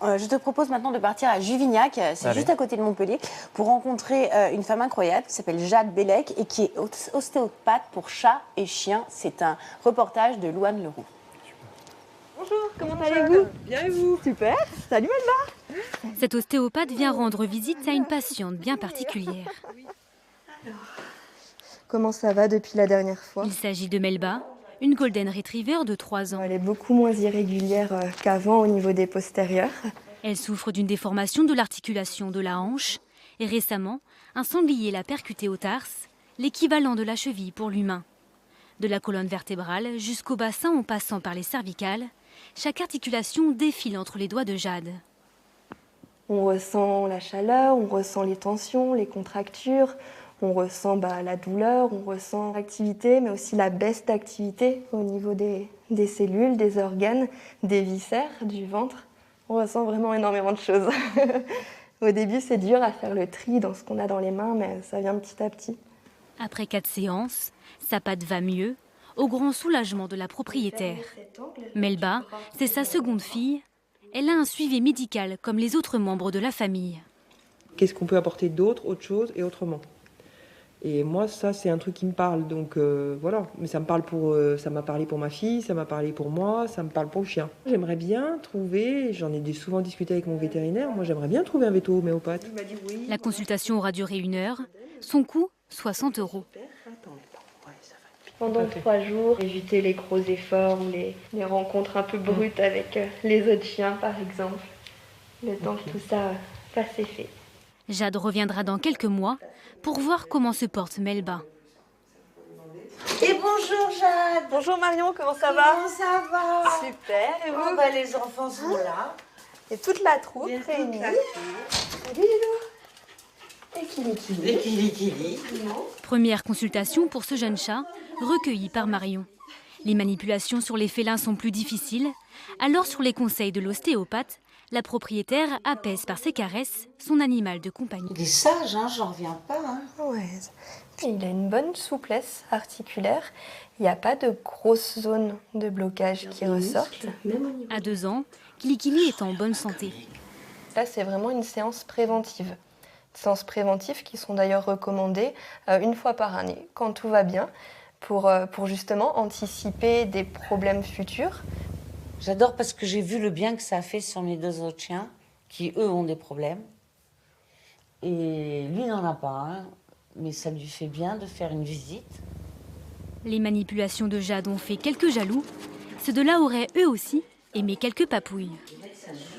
Je te propose maintenant de partir à Juvignac, c'est Allez. juste à côté de Montpellier, pour rencontrer une femme incroyable qui s'appelle Jade Bellec et qui est ostéopathe pour chats et chiens. C'est un reportage de Louane Leroux. Bonjour, comment allez-vous? Bien et vous? Super, salut Melba. Cet ostéopathe vient rendre visite à une patiente bien particulière. Comment ça va depuis la dernière fois? Il s'agit de Melba, une golden retriever de 3 ans. Elle est beaucoup moins irrégulière qu'avant au niveau des postérieurs. Elle souffre d'une déformation de l'articulation de la hanche et récemment, un sanglier l'a percutée au tarse, l'équivalent de la cheville pour l'humain. De la colonne vertébrale jusqu'au bassin en passant par les cervicales, chaque articulation défile entre les doigts de Jade. On ressent la chaleur, on ressent les tensions, les contractures, on ressent la douleur, on ressent l'activité, mais aussi la baisse d'activité au niveau des cellules, des organes, des viscères, du ventre. On ressent vraiment énormément de choses. Au début, c'est dur à faire le tri dans ce qu'on a dans les mains, mais ça vient petit à petit. Après 4 séances, sa patte va mieux, au grand soulagement de la propriétaire. Melba, c'est sa seconde fille. Elle a un suivi médical comme les autres membres de la famille. Qu'est-ce qu'on peut apporter d'autre, autre chose et autrement? Et moi, ça, c'est un truc qui me parle, donc voilà. Mais ça m'a parlé pour ma fille, ça m'a parlé pour moi, ça me parle pour le chien. J'aimerais bien trouver, souvent discuté avec mon vétérinaire, moi j'aimerais bien trouver un véto-homéopathe. La consultation aura duré 1 heure. Son coût, 60 €. Pendant 3 jours, éviter les gros efforts ou les rencontres un peu brutes avec les autres chiens, par exemple. Le temps que tout ça fasse effet. Jade reviendra dans quelques mois pour voir comment se porte Melba. Et bonjour Jade. Bonjour Marion, comment ça va? Comment ça va? Super, et vous? Les enfants sont là. Et toute la troupe Il y a toute réunie. la Salut Lilou. Et Kili. Et Kili. Première consultation pour ce jeune chat, recueilli par Marion. Les manipulations sur les félins sont plus difficiles, alors sur les conseils de l'ostéopathe, la propriétaire apaise par ses caresses son animal de compagnie. Il est sage, hein, j'en reviens pas. Hein. Ouais. Il a une bonne souplesse articulaire. Il n'y a pas de grosses zones de blocage qui ressortent. À 2 ans, Kili est en bonne santé. Là, c'est vraiment une séance préventive. Séances préventives qui sont d'ailleurs recommandées 1 fois par année, quand tout va bien, pour justement anticiper des problèmes futurs. J'adore parce que j'ai vu le bien que ça a fait sur mes 2 autres chiens, qui eux ont des problèmes. Et lui n'en a pas un, mais ça lui fait bien de faire une visite. Les manipulations de Jade ont fait quelques jaloux. Ceux de là auraient eux aussi aimé quelques papouilles. Ça joue.